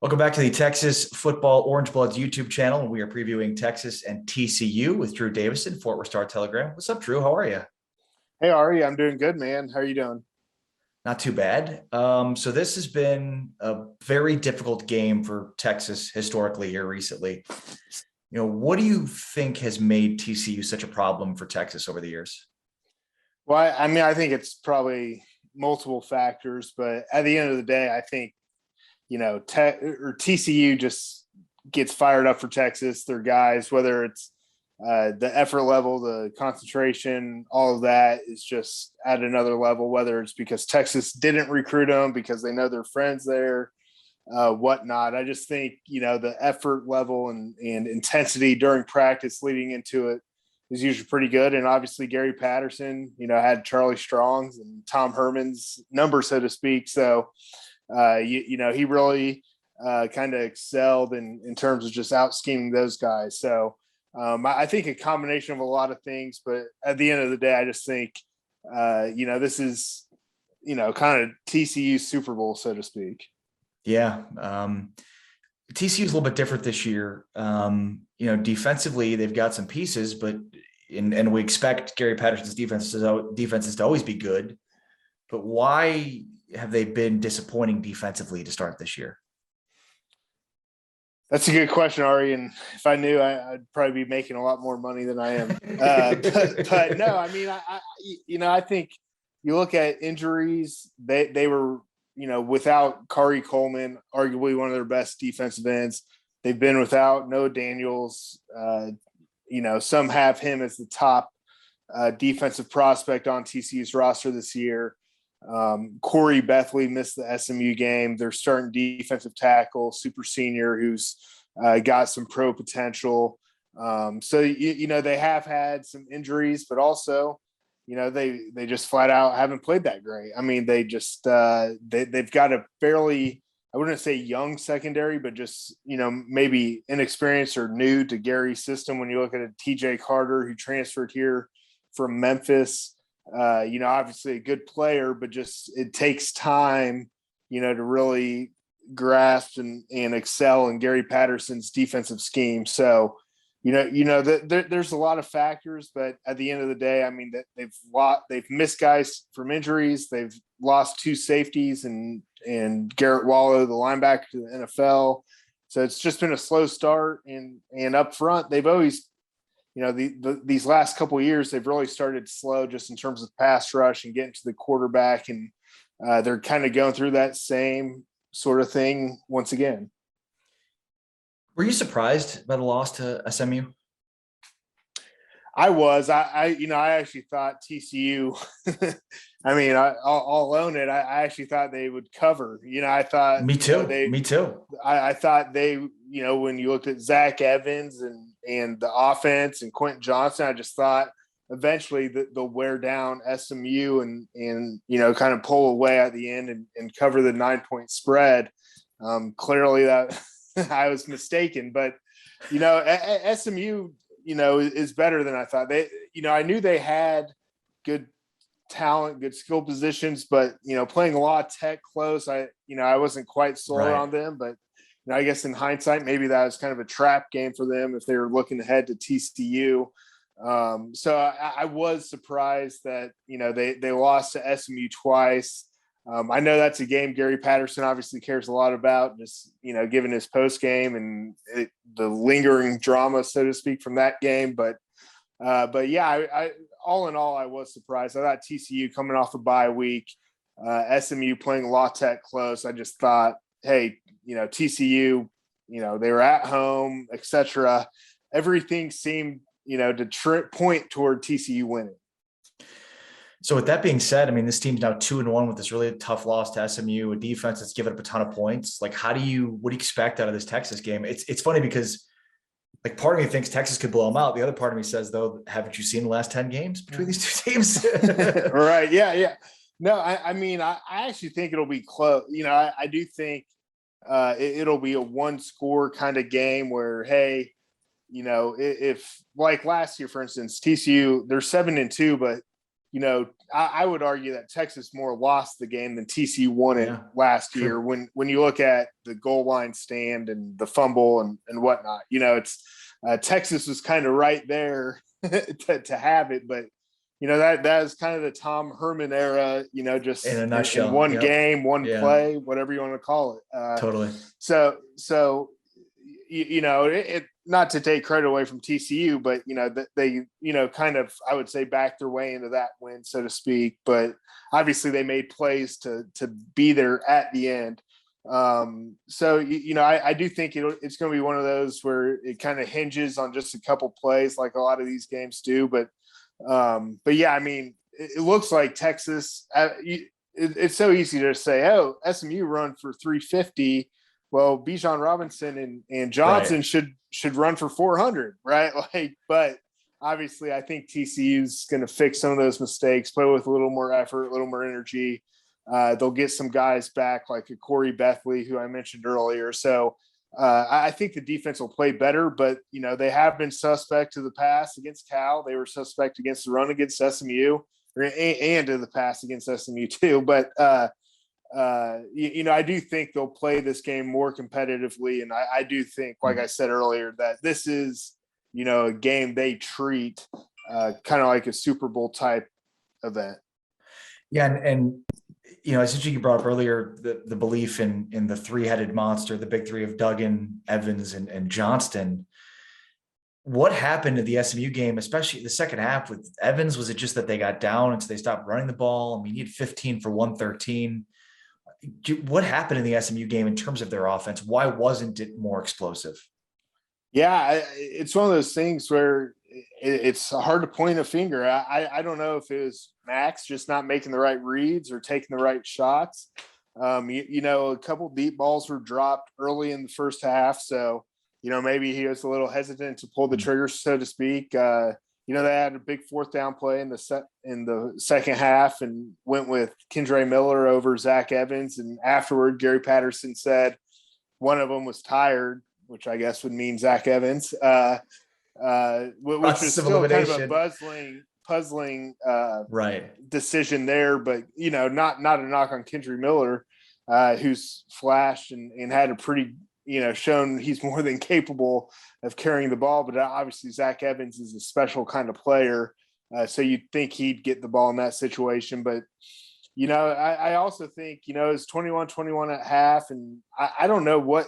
Welcome back to the Texas Football Orange Bloods YouTube channel. We are previewing Texas and TCU with Drew Davison, Fort Worth Star-Telegram. What's up, Drew? How are you? Hey, Ari, I'm doing good, man. How are you doing? Not too bad. So this has been a very difficult game for Texas historically here recently. What do you think has made TCU such a problem for Texas over the years? Well, I think it's probably multiple factors, but at the end of the day, I think TCU just gets fired up for Texas. Their guys, whether it's the effort level, the concentration, all of that is just at another level. Whether it's because Texas didn't recruit them because they know their friends there, whatnot. I just think the effort level and intensity during practice leading into it is usually pretty good. And obviously Gary Patterson, had Charlie Strong's and Tom Herman's number, so to speak. So he really kind of excelled in terms of just out scheming those guys. So I think a combination of a lot of things, but at the end of the day, I just think, this is, kind of TCU Super Bowl, so to speak. Yeah. TCU is a little bit different this year. Defensively, they've got some pieces, but and we expect Gary Patterson's defenses to always be good. But why have they been disappointing defensively to start this year? That's a good question, Ari. And if I knew, I'd probably be making a lot more money than I am. But no, I think you look at injuries. They were, without Kari Coleman, arguably one of their best defensive ends. They've been without Noah Daniels. Some have him as the top defensive prospect on TCU's roster this year. Corey Bethley missed the SMU game. They're starting defensive tackle, super senior, who's got some pro potential. So they have had some injuries, but also, they just flat out haven't played that great. I mean, they just they've got a fairly, I wouldn't say young secondary, but just maybe inexperienced or new to Gary's system. When you look at a TJ Carter who transferred here from Memphis. Obviously a good player, but just it takes time, to really grasp and excel in Gary Patterson's defensive scheme. So, there's a lot of factors, but at the end of the day, I mean, that they've missed guys from injuries. They've lost two safeties and Garrett Wallow, the linebacker, to the NFL. So it's just been a slow start. And up front, they've always, these last couple of years, they've really started slow just in terms of pass rush and getting to the quarterback. And they're kind of going through that same sort of thing once again. Were you surprised by the loss to SMU? I was. I actually thought TCU. I'll own it. I actually thought they would cover. I thought. Me too. Me too. I thought they. When you looked at Zach Evans and the offense and Quentin Johnson, I just thought eventually they'll wear down SMU and kind of pull away at the end and cover the 9-point spread. Clearly that I was mistaken, but SMU is better than I thought. They I knew they had good talent, good skill positions, but playing a lot of tech close, I wasn't quite sold on them, but I guess in hindsight, maybe that was kind of a trap game for them if they were looking ahead to TCU. So I was surprised that, they lost to SMU twice. I know that's a game Gary Patterson obviously cares a lot about, just, given his post game and the lingering drama, so to speak, from that game. But yeah, I all in all, I was surprised. I thought TCU coming off a bye week, SMU playing La Tech close. I just thought, hey, TCU, they were at home, etc. Everything seemed, to point toward TCU winning. So with that being said, I mean, this team's now 2-1 with this really tough loss to SMU, a defense that's given up a ton of points. Like, what do you expect out of this Texas game? It's funny because, like, part of me thinks Texas could blow them out. The other part of me says, though, haven't you seen the last 10 games between these two teams? Right. Yeah. No, I actually think it'll be close. I do think it'll be a one-score kind of game where, hey, if like last year, for instance, TCU, they're 7-2, but I would argue that Texas more lost the game than TCU won it last true. year. When you look at the goal line stand and the fumble and whatnot, it's Texas was kind of right there to have it, but that is kind of the Tom Herman era, just In a nutshell. in one game, one Yeah. play, whatever you want to call it. Totally. So it not to take credit away from TCU, but they kind of, I would say, backed their way into that win, so to speak. But obviously they made plays to be there at the end. So I do think it's going to be one of those where it kind of hinges on just a couple plays, like a lot of these games do. But yeah, I mean, it looks like Texas. It's so easy to say, oh, SMU run for 350. Well, Bijan Robinson and Johnson should run for 400, right? But obviously, I think TCU's going to fix some of those mistakes, play with a little more effort, a little more energy. They'll get some guys back like a Corey Bethley, who I mentioned earlier. So I think the defense will play better, but they have been suspect to the pass against Cal. They were suspect against the run against SMU, and to the pass against SMU too. But I do think they'll play this game more competitively. And I do think, like I said earlier, that this is, a game they treat kind of like a Super Bowl type event. Yeah. And essentially you brought up earlier the belief in the three-headed monster, the big three of Duggan, Evans, and Johnston. What happened to the SMU game, especially the second half with Evans? Was it just that they got down and so they stopped running the ball? I mean, he had 15 for 113. What happened in the SMU game in terms of their offense? Why wasn't it more explosive? Yeah, it's one of those things where it's hard to point a finger. I don't know if it was Max just not making the right reads or taking the right shots. A couple deep balls were dropped early in the first half. So, maybe he was a little hesitant to pull the trigger, so to speak. They had a big fourth down play in the second half and went with Kendre Miller over Zach Evans. And afterward, Gary Patterson said one of them was tired, which I guess would mean Zach Evans, which was still kind of a puzzling decision there. But, not a knock on Kendre Miller, who's flashed and had a pretty – shown he's more than capable of carrying the ball, but obviously Zach Evans is a special kind of player. So you'd think he'd get the ball in that situation. But, I also think, it's 21-21 at half. And I don't know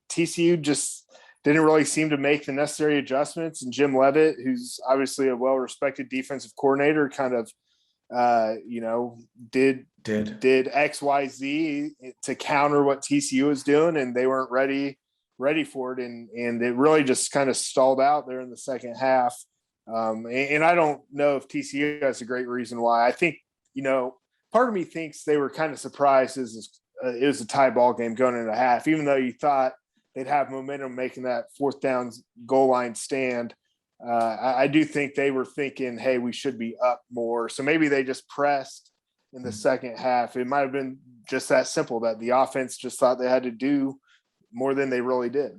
TCU just didn't really seem to make the necessary adjustments. And Jim Leavitt, who's obviously a well-respected defensive coordinator, kind of, did X, Y, Z to counter what TCU was doing, and they weren't ready for it. And it really just kind of stalled out there in the second half. And I don't know if TCU has a great reason why. I think, part of me thinks they were kind of surprised it was a tie ball game going into half, even though you thought they'd have momentum making that fourth down goal line stand. I do think they were thinking, hey, we should be up more. So maybe they just pressed in the second half. It might have been just that simple, that the offense just thought they had to do more than they really did.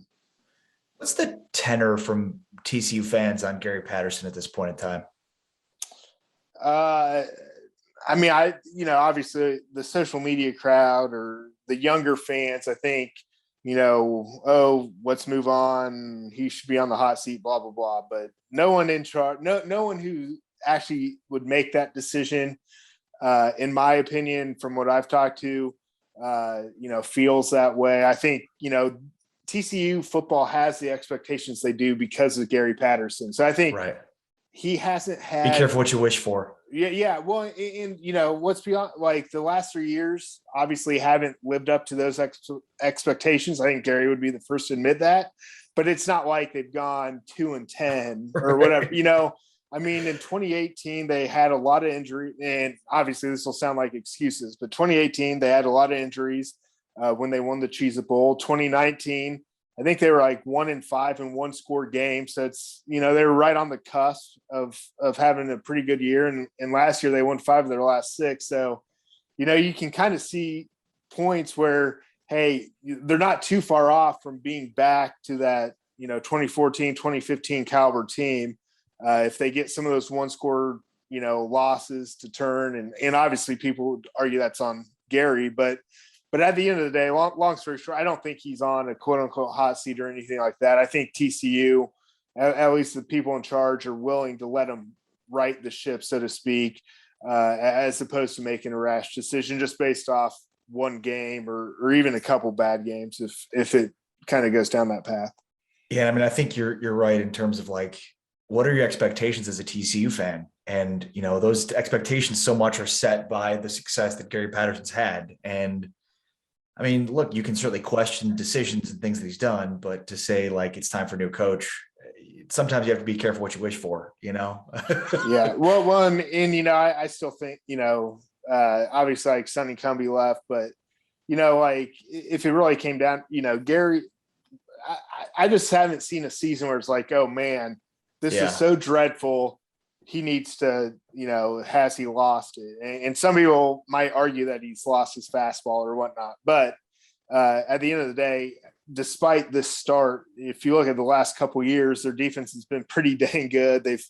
What's the tenor from TCU fans on Gary Patterson at this point in time? Obviously the social media crowd or the younger fans, I think, let's move on. He should be on the hot seat, blah, blah, blah. But no one in charge, no one who actually would make that decision, in my opinion, from what I've talked to, feels that way. I think, TCU football has the expectations they do because of Gary Patterson. So I think he hasn't had – be careful what you wish for. Yeah. Well, and what's beyond, like, the last 3 years obviously haven't lived up to those expectations. I think Gary would be the first to admit that, but it's not like they've gone 2-10 or whatever, I mean, in 2018, they had a lot of injury, and obviously this will sound like excuses, but 2018, they had a lot of injuries when they won the Cheez-It Bowl. 2019, I think they were like 1-5 in one score games. So it's, they were right on the cusp of having a pretty good year. And last year they won 5 of their last 6. So, you can kind of see points where, hey, they're not too far off from being back to that, 2014, 2015 caliber team. If they get some of those one score losses to turn. And obviously people would argue that's on Gary, but at the end of the day, long story short, I don't think he's on a quote unquote hot seat or anything like that. I think TCU, at least the people in charge, are willing to let him right the ship, so to speak, as opposed to making a rash decision just based off one game or even a couple bad games if it kind of goes down that path. Yeah, I mean, I think you're right in terms of like, what are your expectations as a TCU fan? And those expectations so much are set by the success that Gary Patterson's had. And I mean, look, you can certainly question decisions and things that he's done, but to say like it's time for a new coach, sometimes you have to be careful what you wish for, Yeah. Well, and I still think, obviously like Sonny Cumbie left, but like if it really came down, Gary, I just haven't seen a season where it's like, oh man, this is so dreadful. He needs to, has he lost it? And some people might argue that he's lost his fastball or whatnot. But at the end of the day, despite this start, if you look at the last couple of years, their defense has been pretty dang good. They've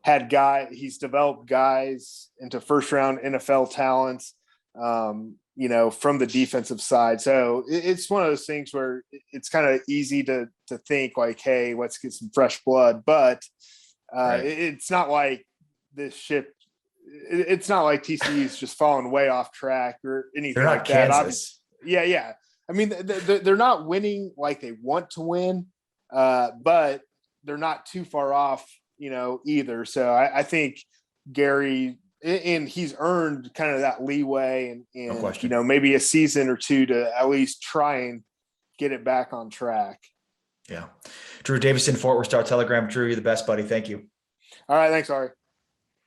had he's developed guys into first round NFL talents, from the defensive side. So it's one of those things where it's kind of easy to think like, hey, let's get some fresh blood. But it's not like this ship. It's not like TCU's just falling way off track or anything. They're not like Kansas. that. Yeah. I mean, they're not winning like they want to win, but they're not too far off, either. So I think Gary, and he's earned kind of that leeway and No maybe a season or two to at least try and get it back on track. Yeah. Drew Davison, Fort Worth Star Telegram. Drew, you're the best, buddy. Thank you. All right. Thanks, Ari.